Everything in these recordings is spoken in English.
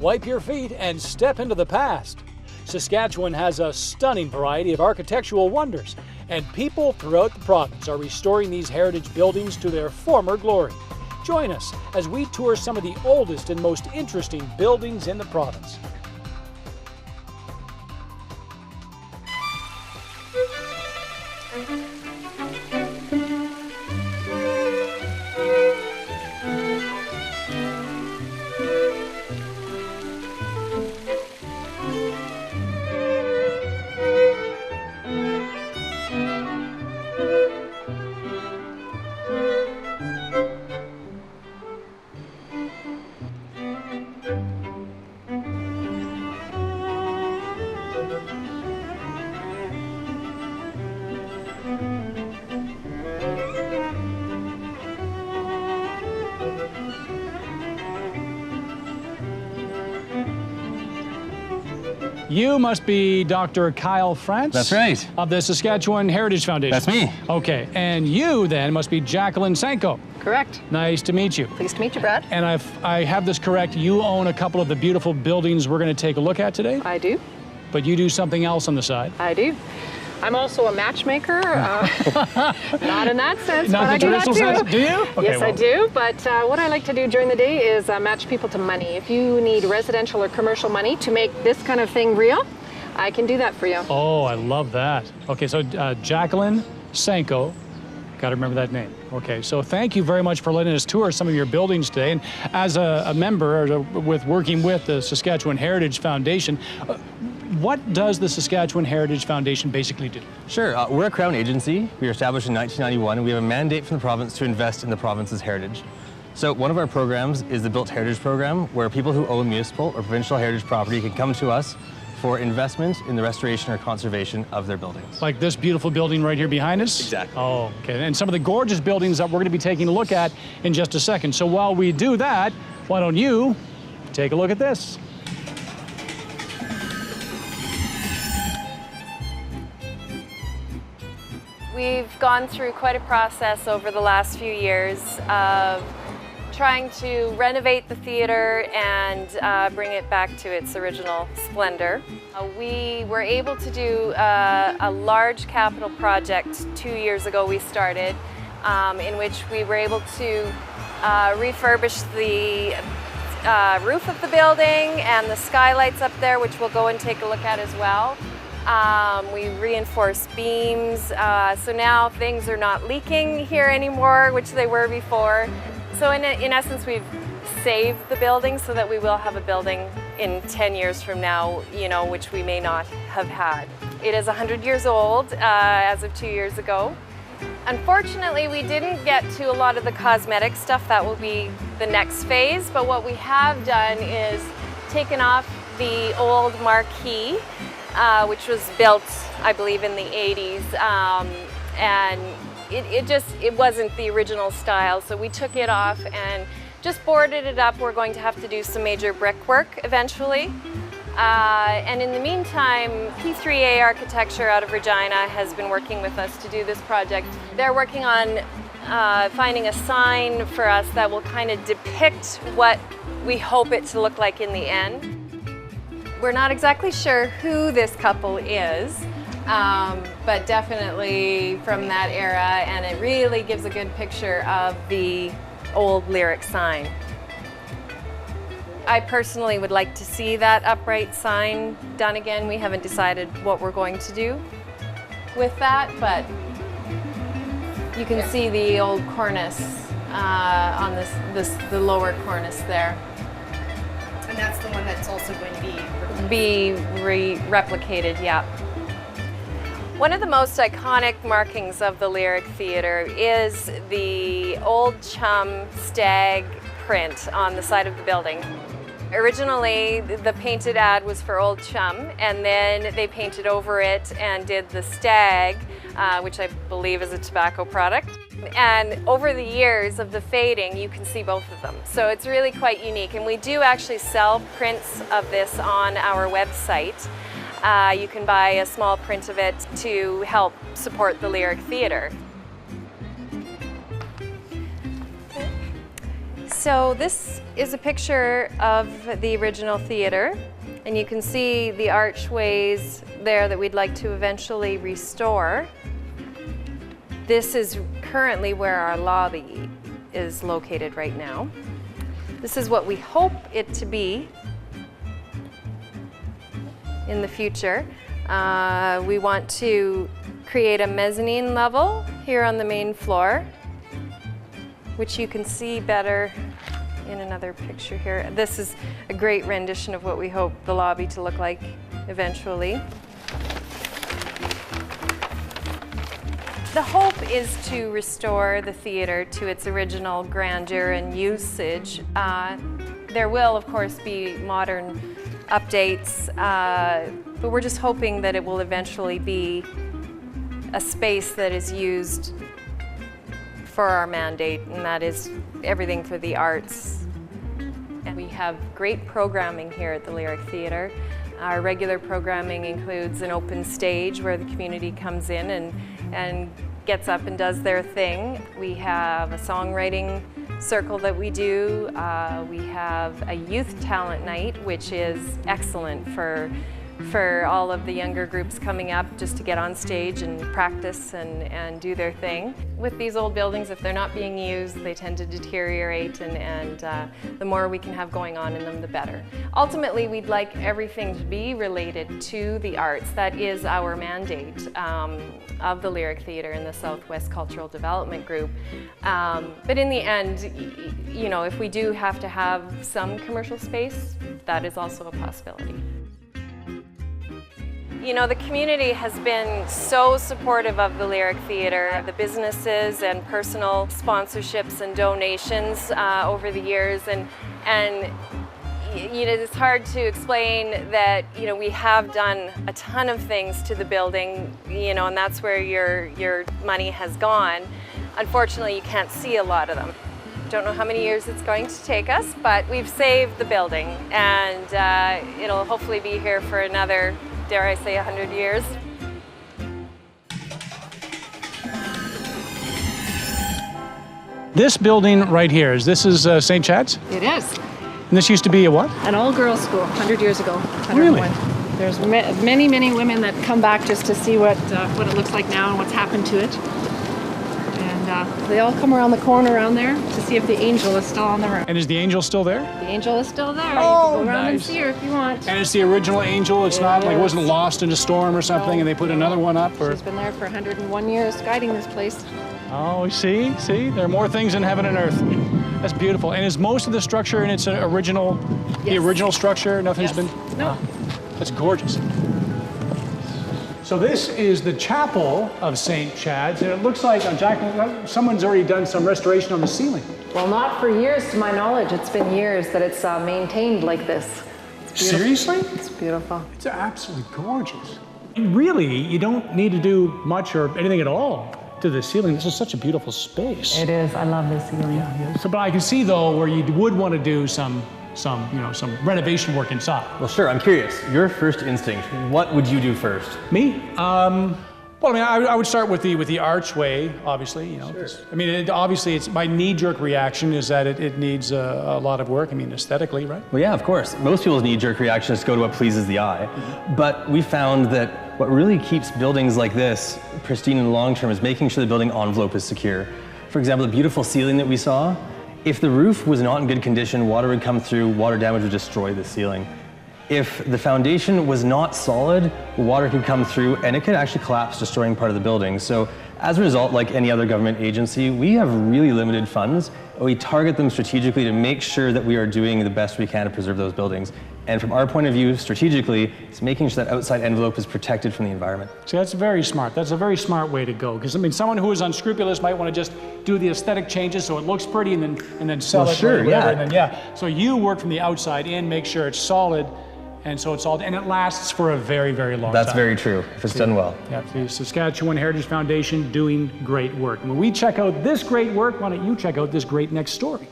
Wipe your feet and step into the past. Saskatchewan has a stunning variety of architectural wonders, and people throughout the province are restoring these heritage buildings to their former glory. Join us as we tour some of the oldest and most interesting buildings in the province. You must be Dr. Kyle France? That's right. Of the Saskatchewan Heritage Foundation? That's me. Okay, and you then must be Jacqueline Sanko? Correct. Nice to meet you. Pleased to meet you, Brad. And I have this correct, you own a couple of the beautiful buildings we're going to take a look at today? I do. But you do something else on the side? I do. I'm also a matchmaker. Not in that sense, Not but I do that too. sense. Do you? Okay, Yes, I do. But what I like to do during the day is match people to money. If you need residential or commercial money to make this kind of thing real, I can do that for you. Oh, I love that. Okay, so Jacqueline Sanko, got to remember that name. Okay, so thank you very much for letting us tour some of your buildings today. And as a member with working with the Saskatchewan Heritage Foundation, what does the Saskatchewan Heritage Foundation basically do? Sure, we're a Crown agency. We were established in 1991, and we have a mandate from the province to invest in the province's heritage. So one of our programs is the Built Heritage Program, where people who own municipal or provincial heritage property can come to us for investment in the restoration or conservation of their buildings. Like this beautiful building right here behind us? Exactly. Oh, okay. And some of the gorgeous buildings that we're going to be taking a look at in just a second. So while we do that, why don't you take a look at this? We've gone through quite a process over the last few years of trying to renovate the theatre and bring it back to its original splendor. We were able to do a large capital project 2 years ago we started, in which we were able to refurbish the roof of the building and the skylights up there, which we'll go and take a look at as well. We reinforced beams, so now things are not leaking here anymore, which they were before. So in essence, we've saved the building so that we will have a building in 10 years from now, you know, which we may not have had. It is 100 years old as of 2 years ago. Unfortunately, we didn't get to a lot of the cosmetic stuff. That will be the next phase. But what we have done is taken off the old marquee, which was built, I believe, in the 80s. And it wasn't the original style, so we took it off and just boarded it up. We're going to have to do some major brickwork eventually. And in the meantime, P3A Architecture out of Regina has been working with us to do this project. They're working on finding a sign for us that will kind of depict what we hope it to look like in the end. We're not exactly sure who this couple is, but definitely from that era, and it really gives a good picture of the old lyric sign. I personally would like to see that upright sign done again. We haven't decided what we're going to do with that, but you can see the old cornice on the lower cornice there. And that's the one that's also going to be replicated, yeah. One of the most iconic markings of the Lyric Theatre is the old chum stag print on the side of the building. Originally, the painted ad was for Old Chum, and then they painted over it and did the stag, which I believe is a tobacco product. And over the years of the fading, you can see both of them. So it's really quite unique, and we do actually sell prints of this on our website. You can buy a small print of it to help support the Lyric Theatre. So this is a picture of the original theater, and you can see the archways there that we'd like to eventually restore. This is currently where our lobby is located right now. This is what we hope it to be in the future. We want to create a mezzanine level here on the main floor, which you can see better in another picture here. This is a great rendition of what we hope the lobby to look like eventually. The hope is to restore the theater to its original grandeur and usage. There will, of course, be modern updates, but we're just hoping that it will eventually be a space that is used for our mandate, and that is everything for the arts. And we have great programming here at the Lyric Theatre. Our regular programming includes an open stage where the community comes in and gets up and does their thing. We have a songwriting circle that we do. We have a youth talent night, which is excellent for all of the younger groups coming up just to get on stage and practice and do their thing. With these old buildings, if they're not being used, they tend to deteriorate, and the more we can have going on in them, the better. Ultimately, we'd like everything to be related to the arts. That is our mandate of the Lyric Theatre and the Southwest Cultural Development Group. But in the end, you know, if we do have to have some commercial space, that is also a possibility. You know, the community has been so supportive of the Lyric Theatre, the businesses and personal sponsorships and donations over the years, and you know, it's hard to explain that, you know, we have done a ton of things to the building, you know, and that's where your money has gone. Unfortunately, you can't see a lot of them. Don't know how many years it's going to take us, but we've saved the building, and it'll hopefully be here for another, dare I say, 100 years. This building right here, this is St. Chad's? It is. And this used to be a what? An all-girls school, 100 years ago. 101. Really? There's many, many women that come back just to see what it looks like now and what's happened to it. And they all come around the corner around there to see if the angel is still on the roof. And is the angel still there? The angel is still there. Oh, you can go around and nice. see her if you want. And it's the original angel? It's not like it wasn't lost in a storm or something and they put another one up? Or? She's been there for 101 years guiding this place. Oh, see, there are more things in heaven and earth. That's beautiful. And is most of the structure in its original, the original structure? Nothing's been? No. That's gorgeous. So this is the chapel of St. Chad's, and it looks like, Jacqueline, someone's already done some restoration on the ceiling. Well, not for years, to my knowledge. It's been years that it's maintained like this. Seriously? It's beautiful. It's absolutely gorgeous. And really, you don't need to do much or anything at all to the ceiling. This is such a beautiful space. It is. I love this ceiling. Yeah. So, but I can see though where you would want to do some renovation work inside. Well, sure, I'm curious. Your first instinct, what would you do first? Me? Well, I mean, I would start with the archway, obviously. You know, Sure. I mean, obviously, it's my knee-jerk reaction is that it needs a lot of work. I mean, aesthetically, right? Well, yeah, of course. Most people's knee-jerk reaction is to go to what pleases the eye. But we found that what really keeps buildings like this pristine in the long term is making sure the building envelope is secure. For example, the beautiful ceiling that we saw, if the roof was not in good condition, water would come through, water damage would destroy the ceiling. If the foundation was not solid, water could come through and it could actually collapse, destroying part of the building. So as a result, like any other government agency, we have really limited funds. We target them strategically to make sure that we are doing the best we can to preserve those buildings. And from our point of view, strategically, it's making sure that outside envelope is protected from the environment. See, that's very smart. That's a very smart way to go. Because, I mean, someone who is unscrupulous might want to just do the aesthetic changes so it looks pretty and then sell it. Sure, whatever, yeah. And then, So you work from the outside in, make sure it's solid, and so it's all, and it lasts for a very, very long time. That's very true, if it's done well. Yeah, the Saskatchewan Heritage Foundation doing great work. And when we check out this great work, why don't you check out this great next story?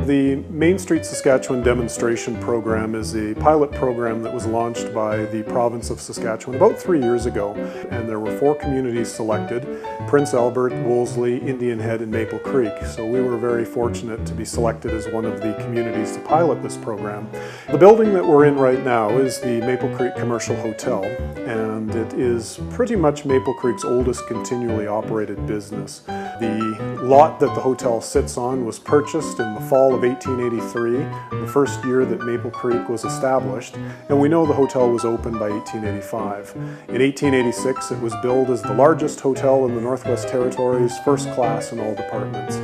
the Main Street Saskatchewan demonstration program is a pilot program that was launched by the province of Saskatchewan about 3 years ago. And there were 4 communities selected: Prince Albert, Wolseley, Indian Head, and Maple Creek. So we were very fortunate to be selected as one of the communities to pilot this program. The building that we're in right now is the Maple Creek Commercial Hotel, and it is pretty much Maple Creek's oldest continually operated business. The lot that the hotel sits on was purchased in the fall of 1883, the first year that Maple Creek was established, and we know the hotel was opened by 1885. In 1886, it was billed as the largest hotel in the Northwest Territories, first class in all departments.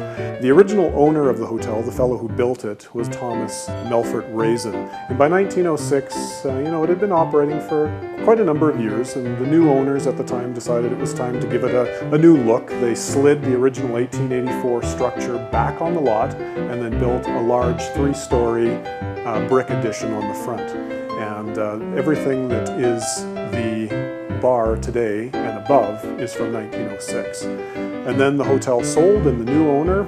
The original owner of the hotel, the fellow who built it, was Thomas Melfort Raisin, and by 1906, it had been operating for quite a number of years, and the new owners at the time decided it was time to give it a new look. They slid the original 1884 structure back on the lot and then built a large 3-story brick addition on the front. And everything that is the bar today and above is from 1906. And then the hotel sold, and the new owner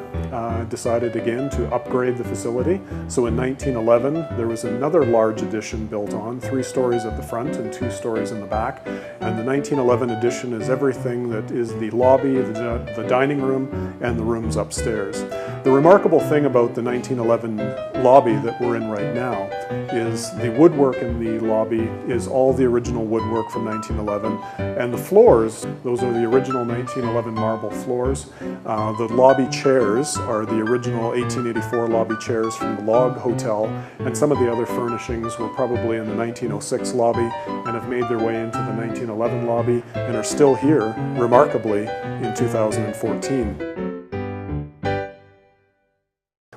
decided again to upgrade the facility. So in 1911, there was another large addition built on, 3 stories at the front and 2 stories in the back. And the 1911 addition is everything that is the lobby, the dining room, and the rooms upstairs. The remarkable thing about the 1911 lobby that we're in right now is the woodwork in the lobby is all the original woodwork from 1911, and the floors, those are the original 1911 marble floors. The lobby chairs are the original 1884 lobby chairs from the Log Hotel, and some of the other furnishings were probably in the 1906 lobby and have made their way into the 1911 lobby and are still here, remarkably, in 2014.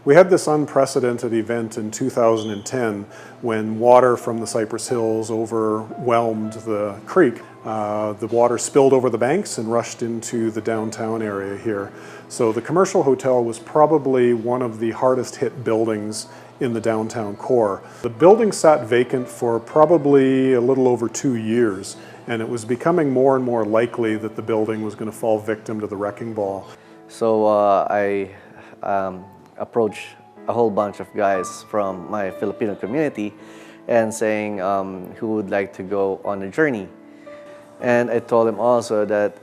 We had this unprecedented event in 2010 when water from the Cypress Hills overwhelmed the creek. The water spilled over the banks and rushed into the downtown area here. So the commercial hotel was probably one of the hardest hit buildings in the downtown core. The building sat vacant for probably a little over 2 years, and it was becoming more and more likely that the building was going to fall victim to the wrecking ball. So I approached a whole bunch of guys from my Filipino community and saying who would like to go on a journey. And I told them also that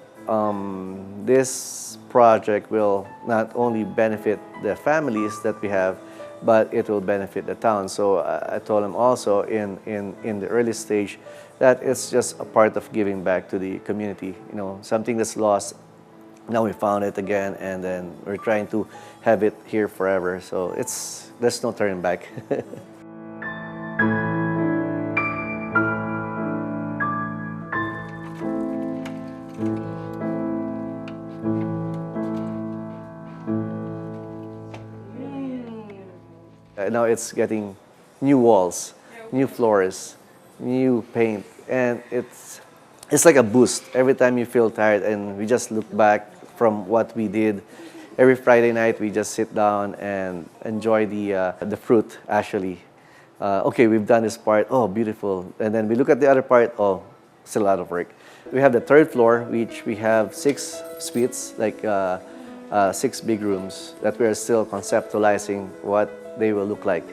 this project will not only benefit the families that we have, but it will benefit the town. So I told them also in the early stage that it's just a part of giving back to the community, something that's lost. Now we found it again, and then we're trying to have it here forever. So there's no turning back. Now it's getting new walls, new floors, new paint, and it's like a boost every time you feel tired, and we just look back from what we did. Every Friday night we just sit down and enjoy the fruit actually. Okay, we've done this part, oh beautiful, and then we look at the other part, oh still a lot of work. We have the 3rd floor, which we have 6 suites, like 6 big rooms that we are still conceptualizing what they will look like.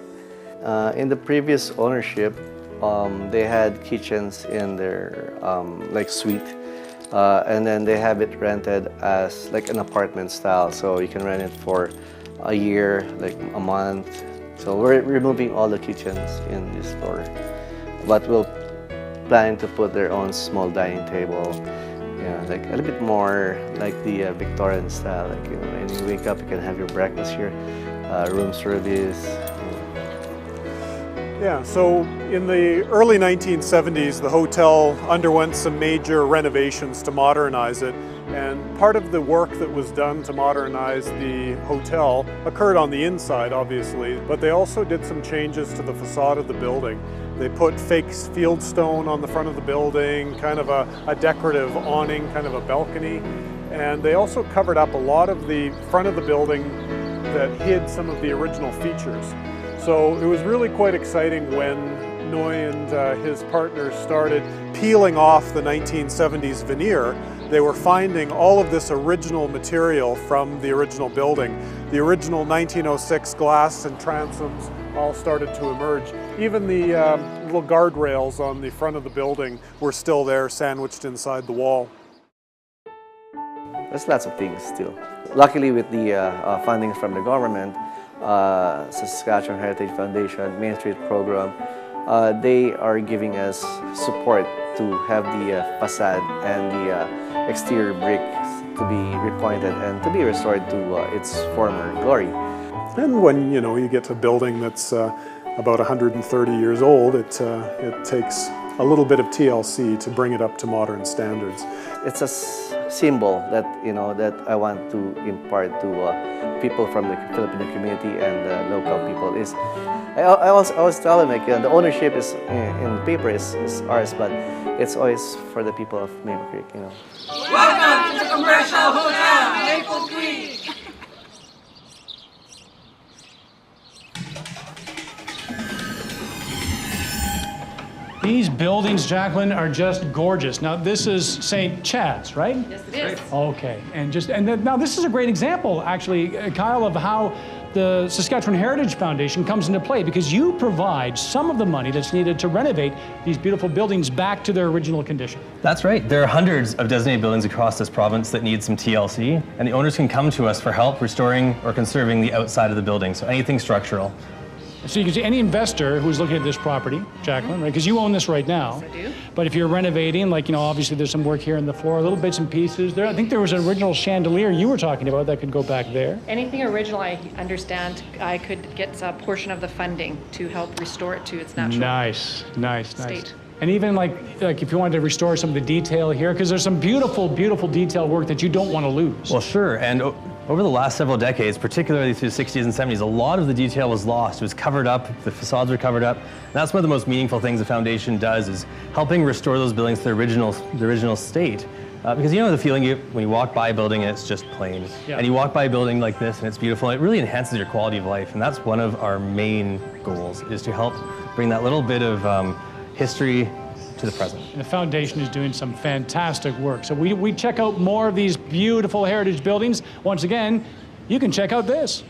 In the previous ownership, they had kitchens in their suite, and then they have it rented as like an apartment style, so you can rent it for a year, like a month. So we're removing all the kitchens in this floor, but we'll plan to put their own small dining table, like a little bit more like the Victorian style, like when you wake up you can have your breakfast here, room service. Yeah, so in the early 1970s, the hotel underwent some major renovations to modernize it, and part of the work that was done to modernize the hotel occurred on the inside, obviously, but they also did some changes to the facade of the building. They put fake field stone on the front of the building, kind of a decorative awning, kind of a balcony, and they also covered up a lot of the front of the building that hid some of the original features. So it was really quite exciting when Noy and his partners started peeling off the 1970s veneer. They were finding all of this original material from the original building. The original 1906 glass and transoms all started to emerge. Even the little guardrails on the front of the building were still there, sandwiched inside the wall. There's lots of things still. Luckily, with the funding from the government, Saskatchewan Heritage Foundation, Main Street program, they are giving us support to have the facade and the exterior bricks to be repointed and to be restored to its former glory. And when you get a building that's about 130 years old, it takes a little bit of TLC to bring it up to modern standards. It's a symbol that that I want to impart to people from the Filipino community and the local people. I always tell them, like, the ownership is in the paper is ours, but it's always for the people of Maple Creek. Welcome to the commercial hotel, Maple Creek. These buildings, Jacqueline, are just gorgeous. Now, this is St. Chad's, right? Yes, it is. Okay, now this is a great example, actually, Kyle, of how the Saskatchewan Heritage Foundation comes into play, because you provide some of the money that's needed to renovate these beautiful buildings back to their original condition. That's right. There are hundreds of designated buildings across this province that need some TLC, and the owners can come to us for help restoring or conserving the outside of the building, so anything structural. So you can see any investor who's looking at this property, Jacqueline, right? Because you own this right now. Yes, I do. But if you're renovating, like, obviously there's some work here in the floor, little bits and pieces. There, I think there was an original chandelier you were talking about that could go back there. Anything original, I understand, I could get a portion of the funding to help restore it to its natural Nice. state. And even like if you wanted to restore some of the detail here, because there's some beautiful, beautiful detail work that you don't want to lose. Well, sure, and over the last several decades, particularly through the 60s and 70s, a lot of the detail was lost. It was covered up, the facades were covered up. And that's one of the most meaningful things the foundation does, is helping restore those buildings to their original state. Because the feeling when you walk by a building and it's just plain. Yeah. And you walk by a building like this and it's beautiful, it really enhances your quality of life. And that's one of our main goals, is to help bring that little bit of history to the present. And the foundation is doing some fantastic work. So we check out more of these beautiful heritage buildings. Once again, you can check out this.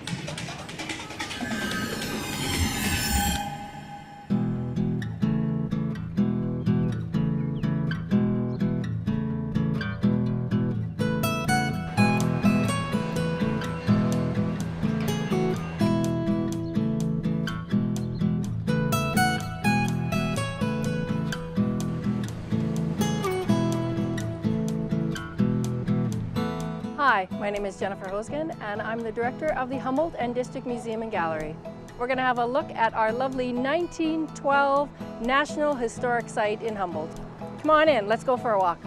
Hi, my name is Jennifer Hosgen, and I'm the director of the Humboldt and District Museum and Gallery. We're going to have a look at our lovely 1912 National Historic Site in Humboldt. Come on in, let's go for a walk.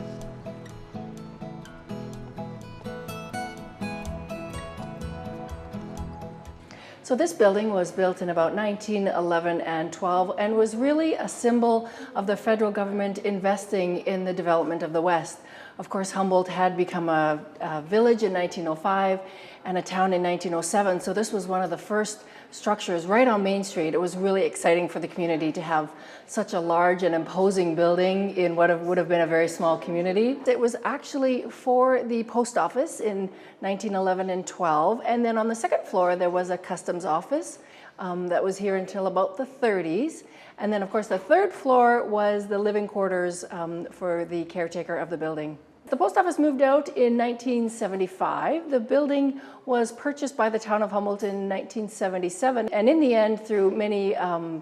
So this building was built in about 1911 and 12 and was really a symbol of the federal government investing in the development of the West. Of course, Humboldt had become a village in 1905 and a town in 1907, so this was one of the first structures right on Main Street. It was really exciting for the community to have such a large and imposing building in what would have been a very small community. It was actually for the post office in 1911 and 12, and then on the second floor there was a customs office that was here until about the 30s. And then, of course, the third floor was the living quarters for the caretaker of the building. The post office moved out in 1975. The building was purchased by the town of Humboldt in 1977. And in the end, through many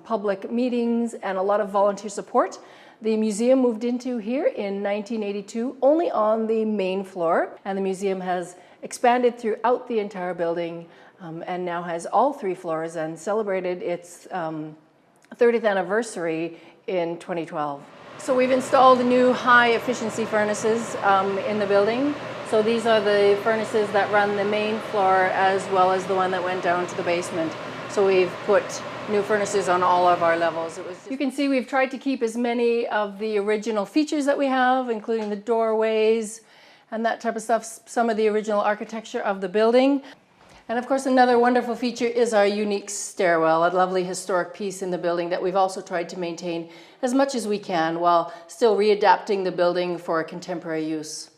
public meetings and a lot of volunteer support, the museum moved into here in 1982, only on the main floor. And the museum has expanded throughout the entire building and now has all 3 floors and celebrated its 30th anniversary in 2012. So we've installed new high efficiency furnaces in the building. So these are the furnaces that run the main floor as well as the one that went down to the basement. So we've put new furnaces on all of our levels. You can see we've tried to keep as many of the original features that we have, including the doorways and that type of stuff, some of the original architecture of the building. And of course, another wonderful feature is our unique stairwell, a lovely historic piece in the building that we've also tried to maintain as much as we can while still readapting the building for contemporary use.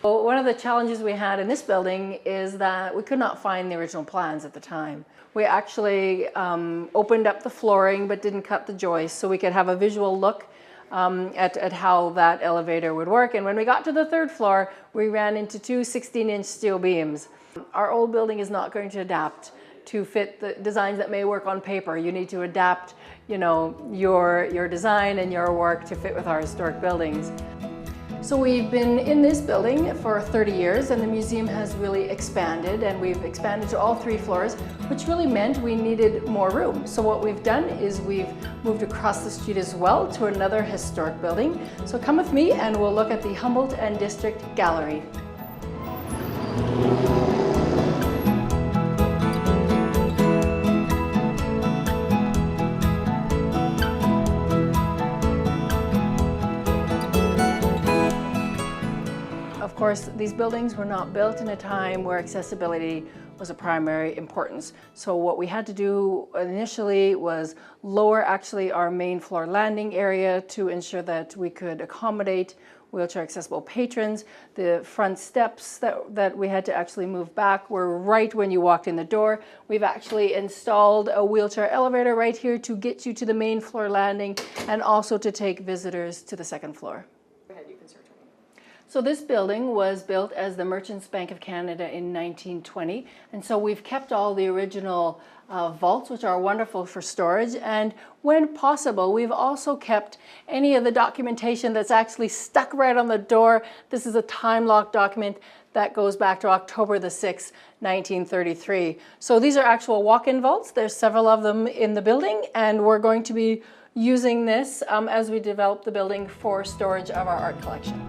Well, one of the challenges we had in this building is that we could not find the original plans at the time. We actually opened up the flooring but didn't cut the joists so we could have a visual look at how that elevator would work. And when we got to the 3rd floor, we ran into 2 16-inch steel beams. Our old building is not going to adapt to fit the designs that may work on paper. You need to adapt, your design and your work to fit with our historic buildings. So we've been in this building for 30 years and the museum has really expanded, and we've expanded to all 3 floors, which really meant we needed more room. So what we've done is we've moved across the street as well to another historic building. So come with me and we'll look at the Humboldt and District Gallery. Of course, these buildings were not built in a time where accessibility was a primary importance. So what we had to do initially was lower actually our main floor landing area to ensure that we could accommodate wheelchair accessible patrons. The front steps that we had to actually move back were right when you walked in the door. We've actually installed a wheelchair elevator right here to get you to the main floor landing and also to take visitors to the 2nd floor. So this building was built as the Merchants Bank of Canada in 1920, and so we've kept all the original vaults, which are wonderful for storage, and when possible we've also kept any of the documentation that's actually stuck right on the door. This is a time-locked document that goes back to October the 6th, 1933. So these are actual walk-in vaults. There's several of them in the building, and we're going to be using this as we develop the building for storage of our art collection.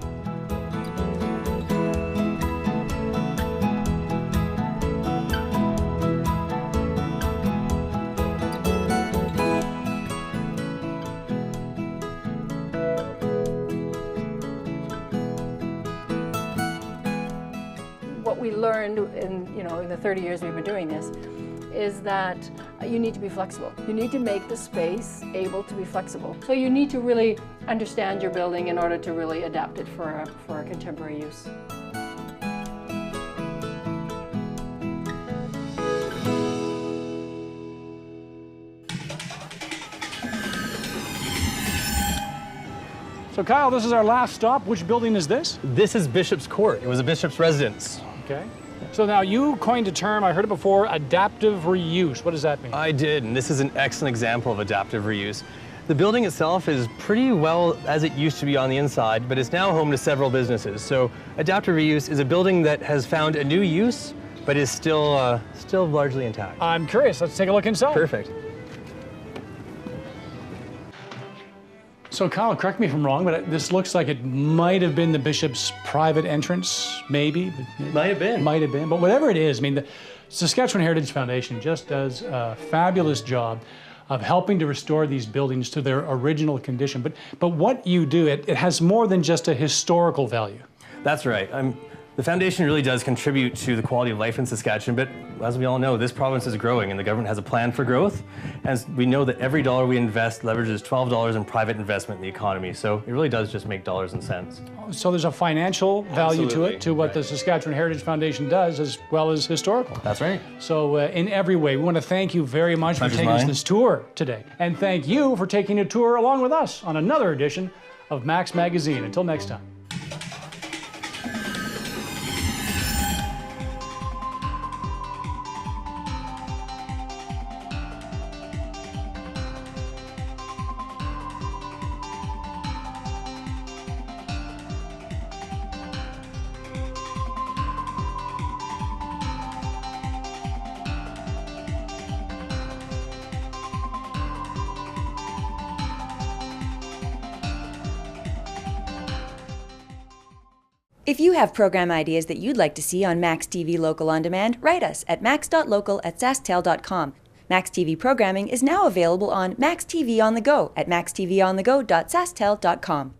What we learned in the 30 years we've been doing this is that you need to be flexible. You need to make the space able to be flexible. So you need to really understand your building in order to really adapt it for a contemporary use. So Kyle, this is our last stop. Which building is this? This is Bishop's Court. It was a bishop's residence. Okay. So now you coined a term, I heard it before, adaptive reuse. What does that mean? I did, and this is an excellent example of adaptive reuse. The building itself is pretty well as it used to be on the inside, but it's now home to several businesses. So adaptive reuse is a building that has found a new use, but is still largely intact. I'm curious. Let's take a look inside. Perfect. So Kyle, correct me if I'm wrong, but this looks like it might have been the bishop's private entrance, maybe. Might have been. Might have been, but whatever it is, I mean, the Saskatchewan Heritage Foundation just does a fabulous job of helping to restore these buildings to their original condition. But what you do, it has more than just a historical value. That's right. The foundation really does contribute to the quality of life in Saskatchewan, but as we all know, this province is growing and the government has a plan for growth. And we know that every dollar we invest leverages $12 in private investment in the economy. So it really does just make dollars and cents. So there's a financial value to it, to what the Saskatchewan Heritage Foundation does, as well as historical. That's right. So in every way, we want to thank you very much for taking us this tour today. And thank you for taking a tour along with us on another edition of Max Magazine. Until next time. If you have program ideas that you'd like to see on maxTV Local On Demand, write us at max.local@sasktel.com. MaxTV programming is now available on maxTV on the go at maxtvonthego.sasktel.com.